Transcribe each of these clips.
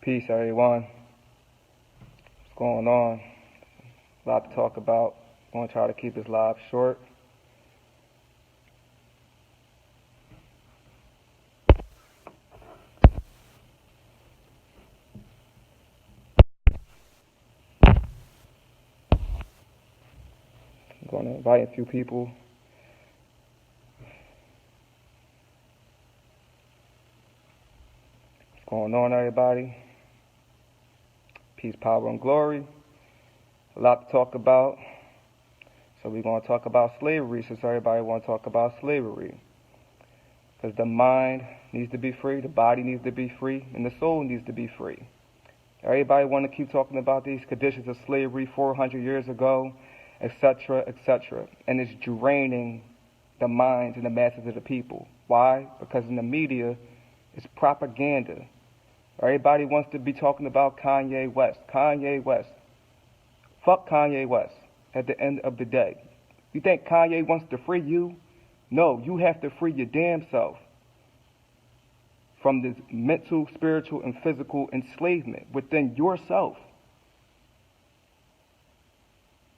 Peace, everyone. What's going on? A lot to talk about. I'm going to try to keep this live short. I'm going to invite a few people. What's going on, everybody? Peace, power, and glory. A lot to talk about. So we're going to talk about slavery since everybody wants to talk about slavery. Because the mind needs to be free, the body needs to be free, and the soul needs to be free. Everybody want to keep talking about these conditions of slavery 400 years ago, etc., etc. And it's draining the minds and the masses of the people. Why? Because in the media, it's propaganda. Everybody wants to be talking about Kanye West. Kanye West. Fuck Kanye West at the end of the day. You think Kanye wants to free you? No, you have to free your damn self from this mental, spiritual, and physical enslavement within yourself.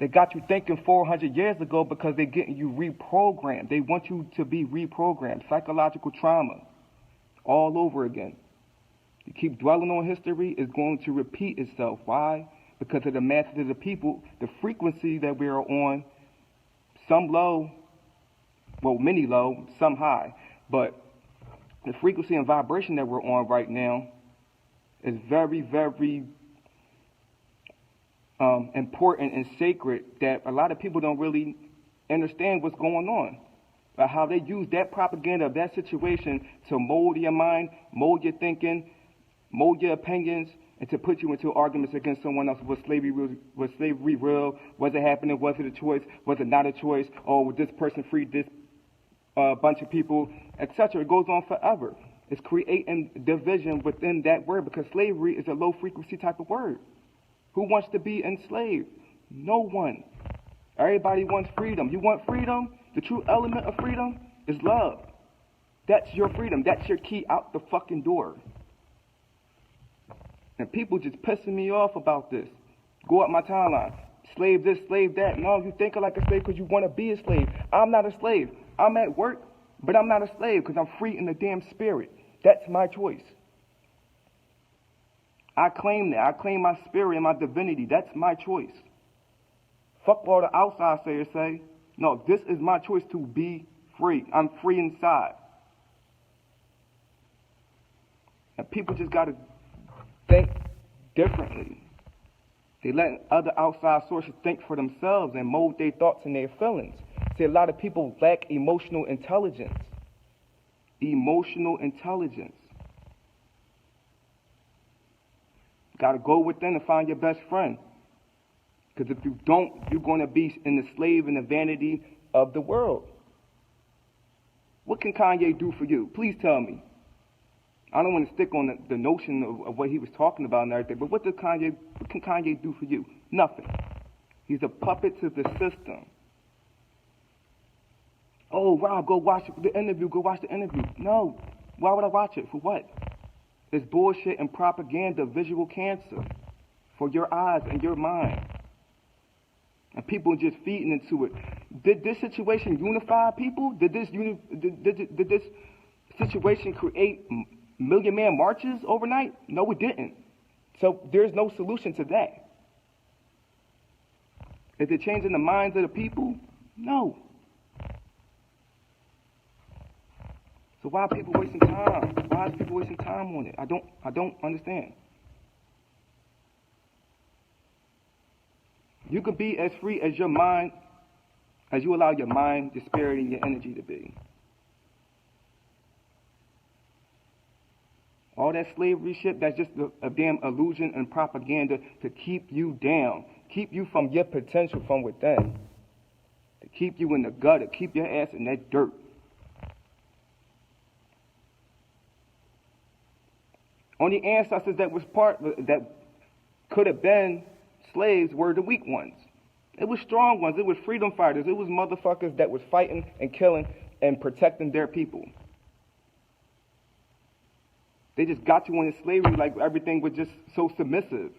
They got you thinking 400 years ago because they're getting you reprogrammed. They want you to be reprogrammed. Psychological trauma all over again. You keep dwelling on history, it's going to repeat itself. Why? Because of the masses of the people, the frequency that we are on, some low, well, many low, some high, but the frequency and vibration that we're on right now is very, very important and sacred that a lot of people don't really understand what's going on. How they use that propaganda of that situation to mold your mind, mold your thinking, mold your opinions, and to put you into arguments against someone else. Was slavery real? Was it happening? Was it a choice? Was it not a choice? Or would this person free this bunch of people, etc.? It goes on forever. It's creating division within that word because slavery is a low frequency type of word. Who wants to be enslaved? No one. Everybody wants freedom. You want freedom? The true element of freedom is love. That's your freedom. That's your key out the fucking door. And people just pissing me off about this. Go up my timeline. Slave this, slave that. No, you think like a slave because you want to be a slave. I'm not a slave. I'm at work, but I'm not a slave because I'm free in the damn spirit. That's my choice. I claim that. I claim my spirit and my divinity. That's my choice. Fuck all the outside sayers say. No, this is my choice to be free. I'm free inside. And people just got to think differently. They let other outside sources think for themselves and mold their thoughts and their feelings. See, a lot of people lack emotional intelligence. Emotional intelligence. Got to go within and find your best friend. Because if you don't, you're going to be in the slave and the vanity of the world. What can Kanye do for you? Please tell me. I don't want to stick on the notion of what he was talking about and everything, but what can Kanye do for you? Nothing. He's a puppet to the system. Oh, wow, go watch the interview, No. Why would I watch it? For what? It's bullshit and propaganda, visual cancer for your eyes and your mind. And people just feeding into it. Did this situation unify people? Did this situation create Million Man marches overnight? No, it didn't. So there's no solution to that. Is it changing the minds of the people? No. So why are people wasting time? Why is people wasting time on it? I don't understand. You can be as free as your mind, as you allow your mind, your spirit, and your energy to be. All that slavery shit, that's just a damn illusion and propaganda to keep you down, keep you from your potential from within, to keep you in the gutter, keep your ass in that dirt. Only ancestors that could have been slaves were the weak ones. It was strong ones. It was freedom fighters. It was motherfuckers that was fighting and killing and protecting their people. They just got you into slavery like everything was just so submissive.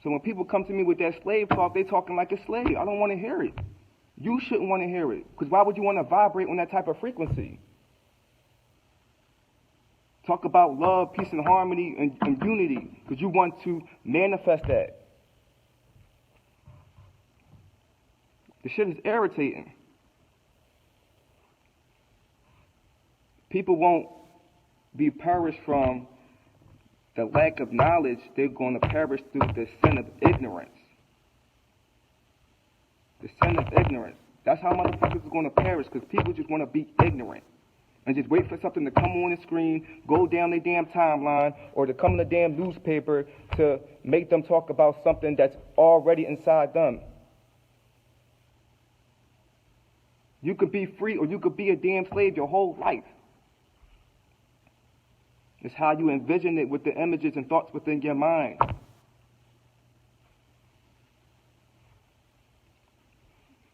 So when people come to me with that slave talk, they talking like a slave. I don't want to hear it. You shouldn't want to hear it, because why would you want to vibrate on that type of frequency? Talk about love, peace, and harmony, and unity, because you want to manifest that. The shit is irritating. People won't be perished from the lack of knowledge. They're going to perish through the sin of ignorance. The sin of ignorance. That's how motherfuckers are going to perish, because people just want to be ignorant and just wait for something to come on the screen, go down their damn timeline, or to come in the damn newspaper to make them talk about something that's already inside them. You could be free, or you could be a damn slave your whole life. It's how you envision it with the images and thoughts within your mind.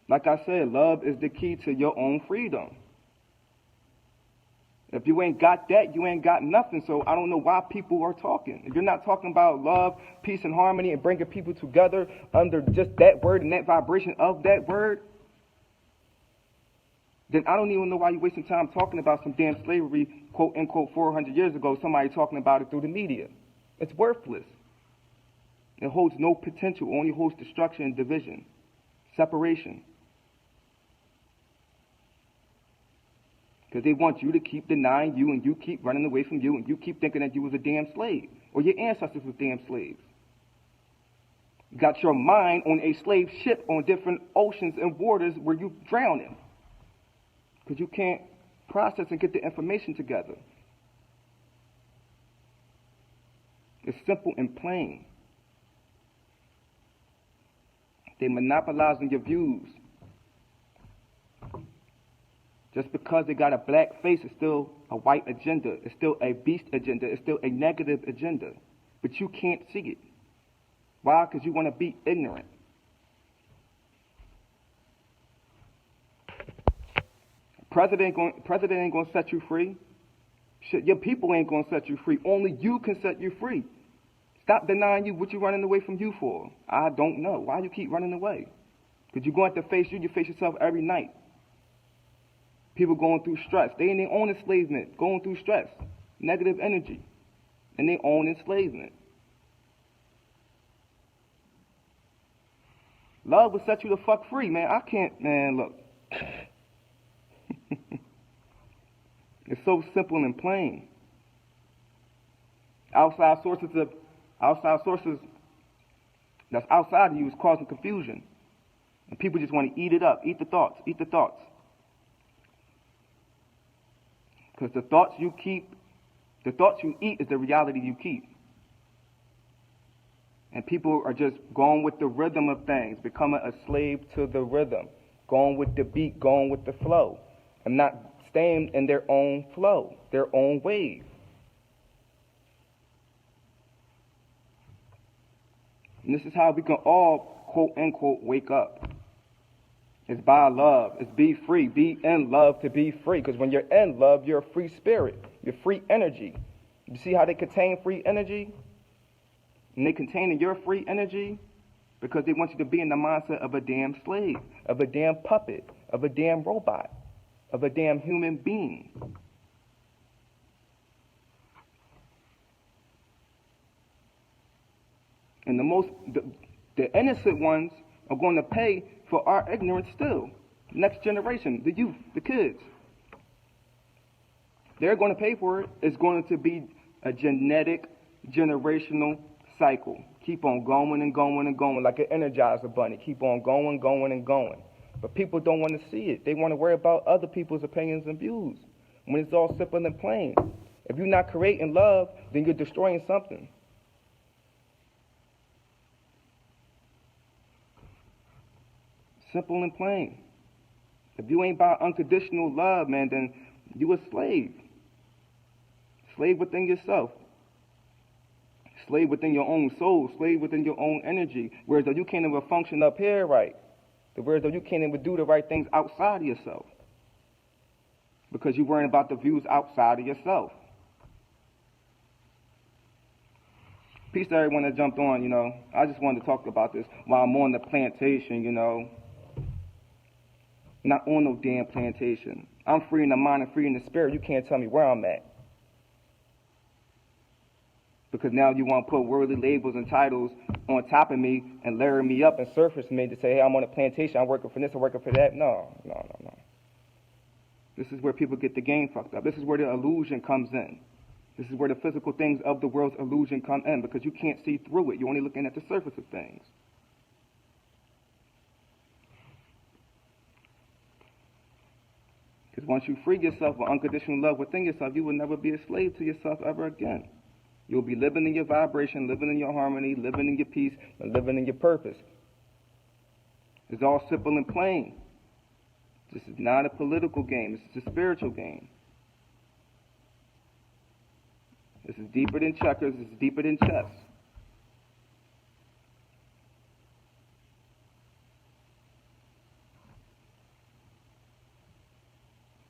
Like I said, love is the key to your own freedom. If you ain't got that, you ain't got nothing. So I don't know why people are talking. If you're not talking about love, peace, and harmony, and bringing people together under just that word and that vibration of that word, then I don't even know why you're wasting time talking about some damn slavery, quote unquote, 400 years ago, somebody talking about it through the media. It's worthless. It holds no potential, only holds destruction and division, separation. Because they want you to keep denying you, and you keep running away from you, and you keep thinking that you was a damn slave, or your ancestors was damn slaves. You got your mind on a slave ship on different oceans and waters where you drowning. Because you can't process and get the information together. It's simple and plain. They monopolizing your views. Just because they got a black face, it's still a white agenda. It's still a beast agenda. It's still a negative agenda. But you can't see it. Why? Because you want to be ignorant. President ain't going to set you free. Shit, your people ain't going to set you free. Only you can set you free. Stop denying you what you running away from you for. I don't know. Why you keep running away? Because you're going to face you face yourself every night. People going through stress. They in their own enslavement, going through stress, negative energy, and their own enslavement. Love will set you the fuck free, man. I can't, man, look. It's so simple and plain. Outside sources that's outside of you is causing confusion. And people just want to eat it up, eat the thoughts. Because the thoughts you eat is the reality you keep. And people are just going with the rhythm of things, becoming a slave to the rhythm, going with the beat, going with the flow, and not staying in their own flow, their own wave. And this is how we can all, quote unquote, wake up. It's by love. It's be free. Be in love to be free. Because when you're in love, you're a free spirit. You're free energy. You see how they contain free energy? And they contain your free energy because they want you to be in the mindset of a damn slave, of a damn puppet, of a damn robot, of a damn human being. And the innocent ones are going to pay for our ignorance still. Next generation, the youth, the kids. They're going to pay for it. It's going to be a genetic, generational cycle. Keep on going and going and going like an Energizer bunny. Keep on going, going, and going. But people don't want to see it. They want to worry about other people's opinions and views when it's all simple and plain. If you're not creating love, then you're destroying something. Simple and plain. If you ain't about unconditional love, man, then you a slave. Slave within yourself. Slave within your own soul. Slave within your own energy. Whereas though you can't even function up here right. Whereas though you can't even do the right things outside of yourself. because you're worrying about the views outside of yourself. Peace to everyone that jumped on, I just wanted to talk about this while I'm on the plantation, Not on no damn plantation. I'm free in the mind and free in the spirit. You can't tell me where I'm at. Because now you want to put worldly labels and titles on top of me and layer me up and surface me to say, hey, I'm on a plantation, I'm working for this, I'm working for that. No. This is where people get the game fucked up. This is where the illusion comes in. This is where the physical things of the world's illusion come in, because you can't see through it. You're only looking at the surface of things. Because once you free yourself with unconditional love within yourself, you will never be a slave to yourself ever again. You'll be living in your vibration, living in your harmony, living in your peace, and living in your purpose. It's all simple and plain. This is not a political game. This is a spiritual game. This is deeper than checkers. This is deeper than chess.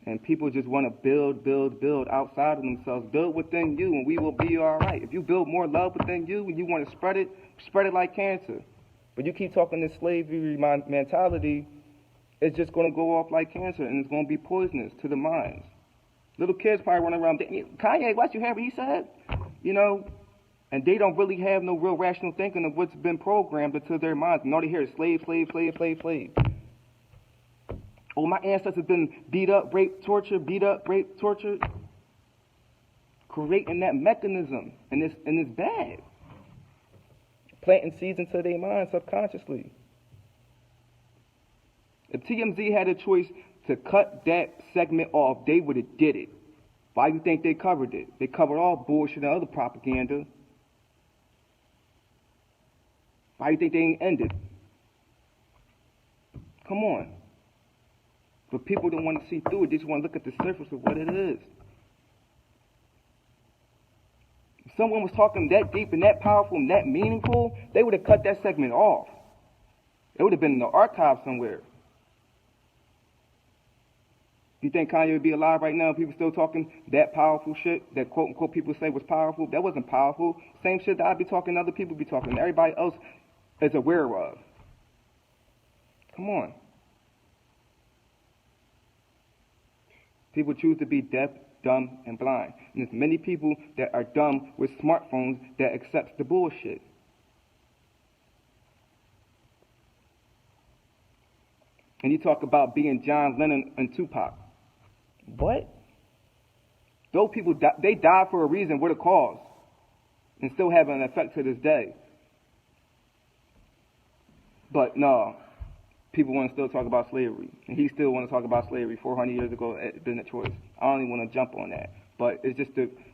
And people just want to build outside of themselves. Build within you, and we will be all right. If you build more love within you and you want to spread it like cancer. But you keep talking this slavery mentality, it's just going to go off like cancer, and it's going to be poisonous to the minds. Little kids probably running around, Kanye, what you hear what he said? And they don't really have no real rational thinking of what's been programmed into their minds. And all they hear is slave. Oh, my ancestors have been beat up, raped, tortured, creating that mechanism, and it's bad. Planting seeds into their minds subconsciously. If TMZ had a choice to cut that segment off, they would have did it. Why do you think they covered it? They covered all bullshit and other propaganda. Why do you think they ain't ended? Come on. But people don't want to see through it. They just want to look at the surface of what it is. If someone was talking that deep and that powerful and that meaningful, they would have cut that segment off. It would have been in the archive somewhere. You think Kanye would be alive right now if people still talking that powerful shit that quote-unquote people say was powerful? That wasn't powerful. Same shit that I'd be talking, other people be talking, everybody else is aware of. Come on. People choose to be deaf, dumb, and blind. And there's many people that are dumb with smartphones that accepts the bullshit. And you talk about being John Lennon and Tupac. What? Those people, they died for a reason. What a cause. And still have an effect to this day. But no, people want to still talk about slavery. And he still want to talk about slavery 400 years ago. It's been a choice. I don't even want to jump on that. But it's just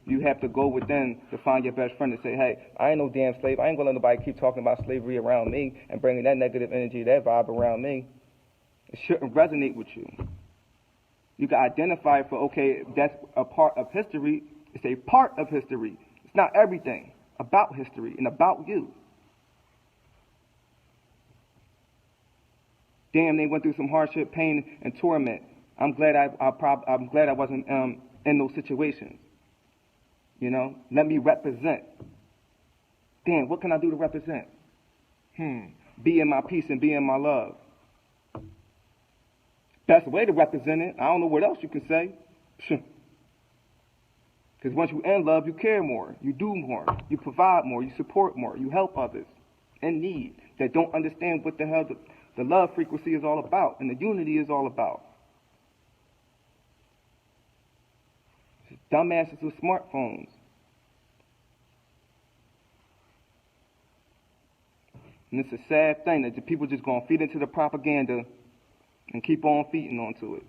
you have to go within to find your best friend and say, hey, I ain't no damn slave. I ain't going to let nobody keep talking about slavery around me and bringing that negative energy, that vibe around me. It shouldn't resonate with you. You can identify for, okay, that's a part of history. It's a part of history. It's not everything about history and about you. Damn, they went through some hardship, pain, and torment. I'm glad I'm glad I wasn't in those situations. Let me represent. Damn, what can I do to represent? Be in my peace and be in my love. Best way to represent it. I don't know what else you can say. Because once you in love, you care more. You do more. You provide more. You support more. You help others in need that don't understand what the hell the love frequency is all about and the unity is all about. Dumbasses with smartphones. And it's a sad thing that the people just going to feed into the propaganda and keep on feeding onto it.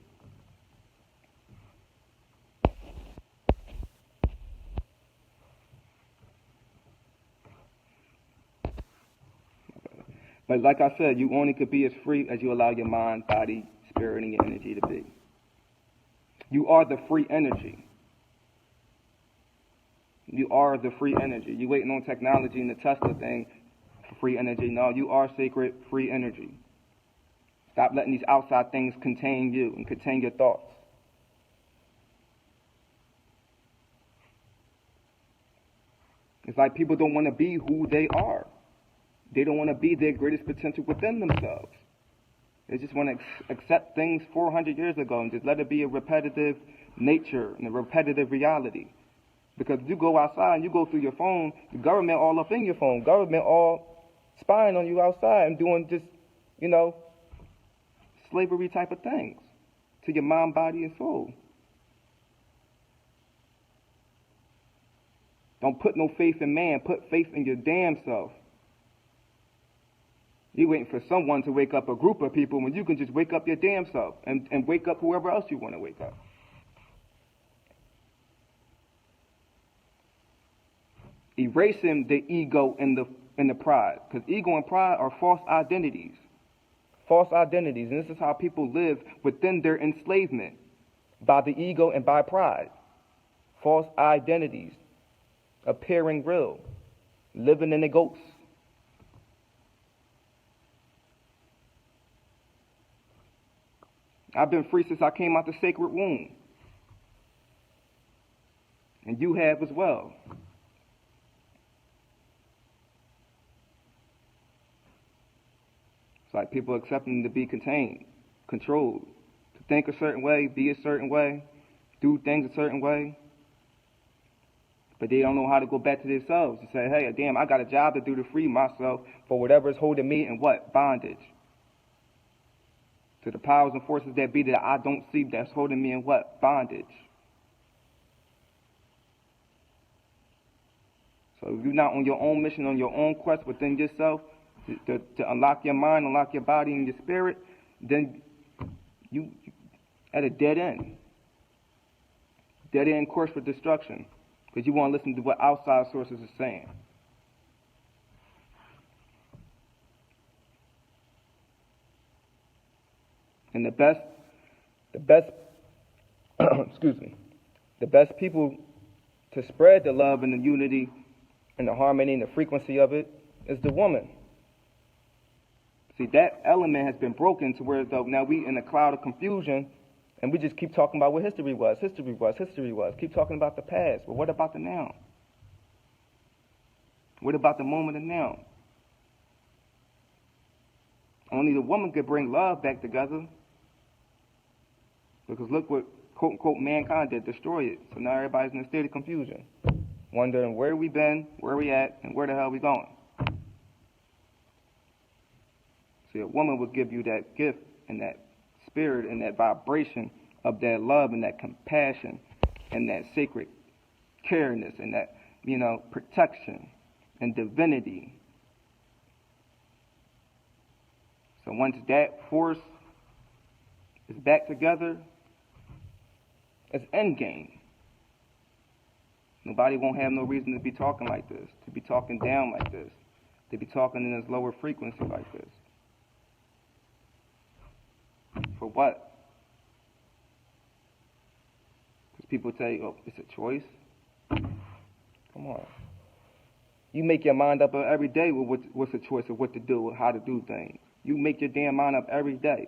But like I said, you only could be as free as you allow your mind, body, spirit, and your energy to be. You are the free energy. You are the free energy. You waiting on technology and the Tesla thing for free energy. No, you are sacred, free energy. Stop letting these outside things contain you and contain your thoughts. It's like people don't want to be who they are. They don't want to be their greatest potential within themselves. They just want to accept things 400 years ago and just let it be a repetitive nature and a repetitive reality. Because if you go outside and you go through your phone, the government all up in your phone. Government all spying on you outside and doing just, slavery type of things to your mind, body, and soul. Don't put no faith in man. Put faith in your damn self. You're waiting for someone to wake up a group of people when you can just wake up your damn self and wake up whoever else you want to wake up. Erasing the ego and the pride. Because ego and pride are false identities. False identities. And this is how people live within their enslavement. By the ego and by pride. False identities. Appearing real. Living in a ghost. I've been free since I came out the sacred womb. And you have as well. It's like people accepting to be contained, controlled, to think a certain way, be a certain way, do things a certain way. But they don't know how to go back to themselves and say, hey, damn, I got a job to do to free myself for whatever is holding me in what? Bondage. To the powers and forces that be that I don't see that's holding me in what? Bondage. So if you're not on your own mission, on your own quest within yourself to unlock your mind, unlock your body and your spirit, then you at a dead end. Dead end course for destruction. Because you want to listen to what outside sources are saying. And the best, excuse me, the best people to spread the love and the unity and the harmony and the frequency of it is the woman. See, that element has been broken to where though now we in a cloud of confusion and we just keep talking about what history was. Keep talking about the past. But what about the now? What about the moment of now? Only the woman could bring love back together. Because look what, quote unquote, mankind did, destroy it. So now everybody's in a state of confusion. Wondering where we been, where we at, and where the hell we going. See, a woman would give you that gift and that spirit and that vibration of that love and that compassion and that sacred careness and that, protection and divinity. So once that force is back together, it's endgame. Nobody won't have no reason to be talking like this, to be talking down like this, to be talking in this lower frequency like this. For what? Because people tell you, oh, it's a choice. Come on. You make your mind up every day with what's the choice of what to do, how to do things. You make your damn mind up every day.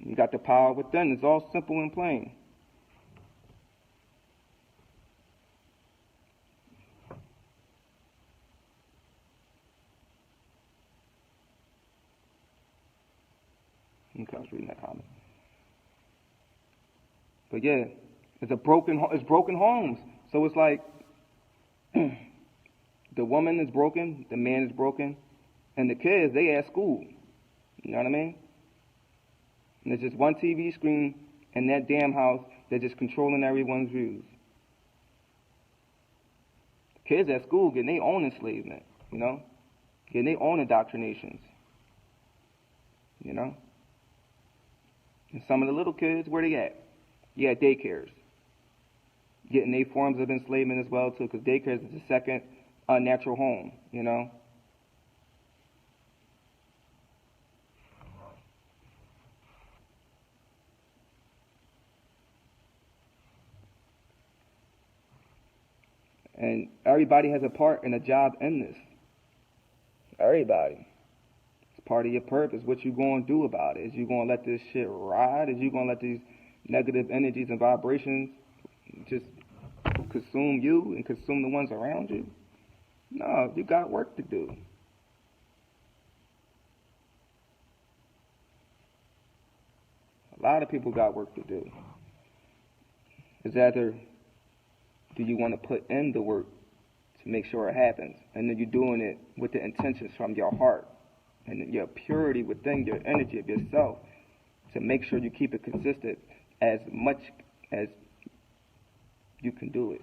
You got the power within. It's all simple and plain. Okay, I was reading that comment. But yeah, it's broken homes. So it's like the woman is broken, the man is broken, and the kids, they at school. You know what I mean? And there's just one TV screen in that damn house that's just controlling everyone's views. Kids at school getting their own enslavement, getting their own indoctrinations, And some of the little kids, where they at? Yeah, daycares. Getting their forms of enslavement as well, too, because daycares is the second unnatural home, And everybody has a part and a job in this. Everybody. part of your purpose. What you going to do about it? Is you going to let this shit ride? Is you going to let these negative energies and vibrations just consume you and consume the ones around you? No, you got work to do. A lot of people got work to do. It's either do you want to put in the work to make sure it happens, and then you're doing it with the intentions from your heart and your purity within your energy of yourself to make sure you keep it consistent as much as you can do it,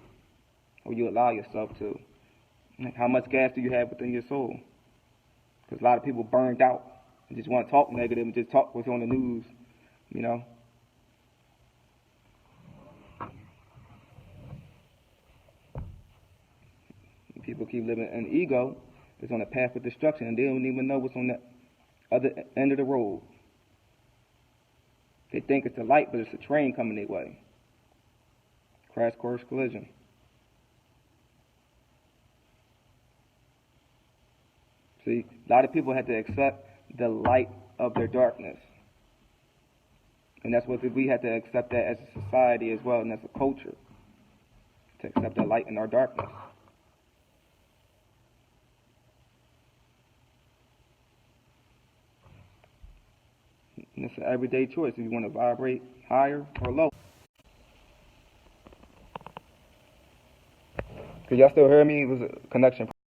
or you allow yourself to. Like, how much gas do you have within your soul? Because a lot of people burned out and just want to talk negative and just talk what's on the news, you know. People keep living in ego. It's on a path of destruction, and they don't even know what's on the other end of the road. They think it's a light, but it's a train coming their way. Crash course collision. See, a lot of people have to accept the light of their darkness. And that's what we have to accept that as a society as well, and as a culture, to accept the light in our darkness. And it's an everyday choice if you want to vibrate higher or lower. Can y'all still hear me? It was a connection.